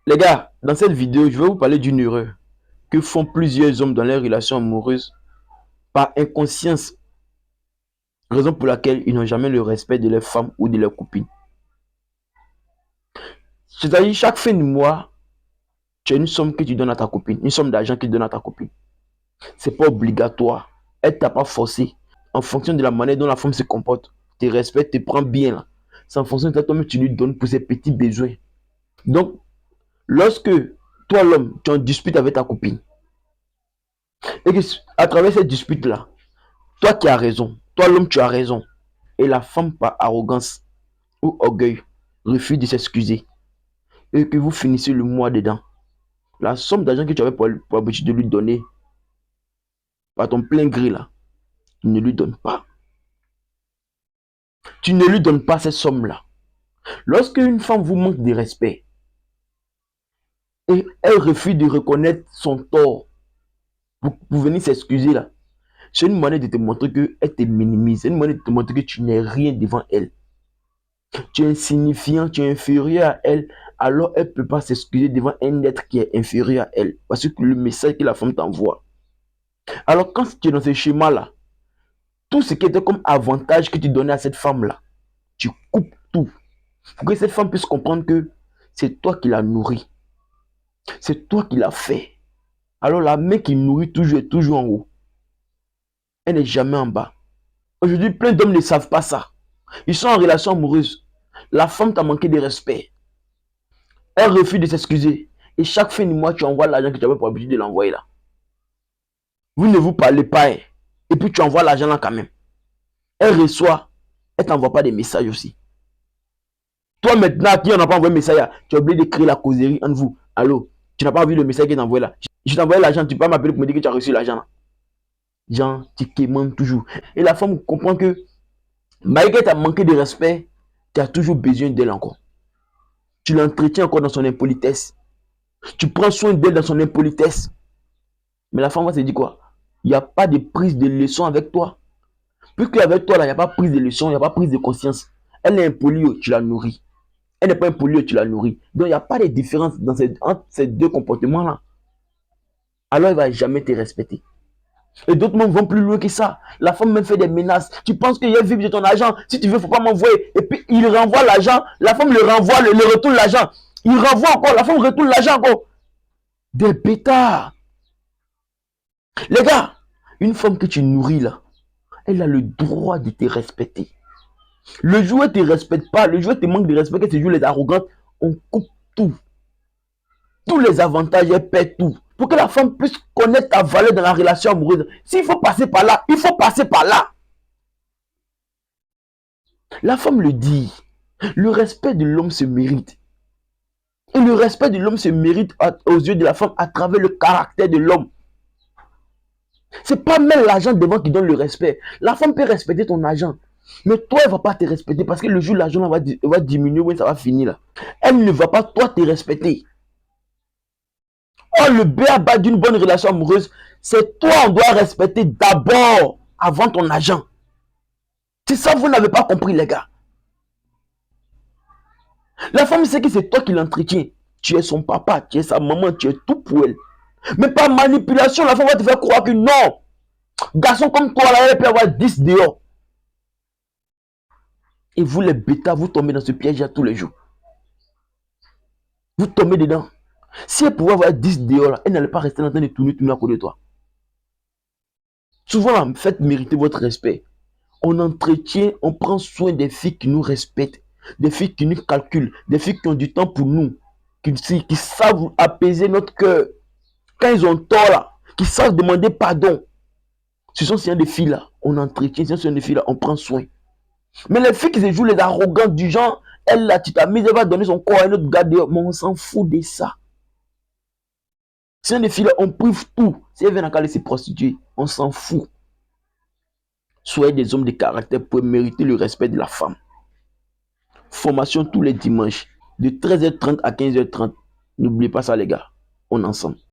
Les gars, dans cette vidéo, je vais vous parler d'une erreur que font plusieurs hommes dans leurs relations amoureuses par inconscience, raison pour laquelle ils n'ont jamais le respect de leur femme ou de leur copine. C'est-à-dire, chaque fin de mois, tu as une somme que tu donnes à ta copine, une somme d'argent que tu donnes à ta copine. C'est pas obligatoire. Elle t'a pas forcé. En fonction de la manière dont la femme se comporte, te respecte, te prend bien là. C'est en fonction de toi-même tu lui donnes pour ses petits besoins. Donc, lorsque toi l'homme, tu en disputes avec ta copine, et que à travers cette dispute-là, toi qui as raison, toi l'homme tu as raison, et la femme par arrogance ou orgueil refuse de s'excuser, et que vous finissez le mois dedans, la somme d'argent que tu avais pour habitude de lui donner, par ton plein gré là, tu ne lui donnes pas. Tu ne lui donnes pas cette somme-là. Lorsque une femme vous manque de respect, et elle refuse de reconnaître son tort pour venir s'excuser là, c'est une manière de te montrer qu'elle te minimise, c'est une manière de te montrer que tu n'es rien devant elle. Tu es insignifiant, tu es inférieur à elle, alors elle ne peut pas s'excuser devant un être qui est inférieur à elle. Parce que le message que la femme t'envoie. Alors quand tu es dans ce schéma-là, tout ce qui était comme avantage que tu donnais à cette femme-là, tu coupes tout. Pour que cette femme puisse comprendre que c'est toi qui l'as nourrie. C'est toi qui l'as fait. Alors la main qui nourrit toujours est toujours en haut. Elle n'est jamais en bas. Aujourd'hui, plein d'hommes ne savent pas ça. Ils sont en relation amoureuse. La femme t'a manqué de respect. Elle refuse de s'excuser. Et chaque fin du mois, tu envoies l'argent que tu avais pour habitude de l'envoyer là. Vous ne vous parlez pas. Et puis tu envoies l'argent là quand même. Elle reçoit. Elle ne t'envoie pas des messages aussi. Toi maintenant, qui n'a pas envoyé un message là, tu as oublié de créer la causerie entre vous. Allô, tu n'as pas vu le message qu'elle t'a envoyé là. Je t'ai envoyé l'argent, tu peux pas m'appeler pour me dire que tu as reçu l'argent là. Genre, tu quémantes toujours. Et la femme comprend que, malgré que tu as manqué de respect, tu as toujours besoin d'elle encore. Tu l'entretiens encore dans son impolitesse. Tu prends soin d'elle dans son impolitesse. Mais la femme va se dire quoi? Il n'y a pas de prise de leçon avec toi. Puisqu'avec toi, là, il n'y a pas prise de leçon, il n'y a pas prise de conscience. Elle est impolie, tu la nourris. Elle n'est pas impolie, tu la nourris. Donc, il n'y a pas de différence entre ces deux comportements-là. Alors, elle ne va jamais te respecter. Et d'autres même vont plus loin que ça. La femme même fait des menaces. Tu penses qu'il y a vivre de ton argent. Si tu veux, il ne faut pas m'envoyer. Et puis, il renvoie l'argent. La femme le renvoie, le retourne l'argent. Il renvoie encore. La femme retourne l'argent encore. Des bêtards. Les gars, une femme que tu nourris là, elle a le droit de te respecter. Le jour où elle ne te respecte pas, le jour où elle te manque de respect, que ce jour les arrogantes, on coupe tout. Tous les avantages, elle perd tout. Pour que la femme puisse connaître ta valeur dans la relation amoureuse, s'il faut passer par là, il faut passer par là. La femme le dit. Le respect de l'homme se mérite. Et le respect de l'homme se mérite aux yeux de la femme à travers le caractère de l'homme. C'est pas même l'argent devant qui donne le respect. La femme peut respecter ton argent. Mais toi, elle ne va pas te respecter parce que le jour où l'argent va diminuer, oui, ça va finir là. Elle ne va pas, toi, te respecter. Oh, le b.a.-ba d'une bonne relation amoureuse, c'est toi, on doit respecter d'abord avant ton argent. C'est ça, vous n'avez pas compris, les gars. La femme sait que c'est toi qui l'entretiens. Tu es son papa, tu es sa maman, tu es tout pour elle. Mais par manipulation, la femme va te faire croire que non. Garçon comme toi, là, elle peut avoir 10 dehors. Et vous, les bêtas, vous tombez dans ce piège-là tous les jours. Vous tombez dedans. Si elle pouvait avoir 10 dehors, là, elle n'allait pas rester en train de tourner à côté de toi. Souvent, là, faites mériter votre respect. On entretient, on prend soin des filles qui nous respectent, des filles qui nous calculent, des filles qui ont du temps pour nous, qui savent apaiser notre cœur. Quand ils ont tort là, qui savent demander pardon. Ce sont ces filles-là, on entretient, ce sont ces filles-là, on prend soin. Mais les filles qui se jouent les arrogantes du genre, elle là, tu t'as mise, elle va donner son corps à un autre gars dehors. Mais on s'en fout de ça. Ces filles-là, on prive tout. Si elles viennent à se prostituer, on s'en fout. Soyez des hommes de caractère pour mériter le respect de la femme. Formation tous les dimanches, de 13h30 à 15h30. N'oubliez pas ça, les gars. On est ensemble.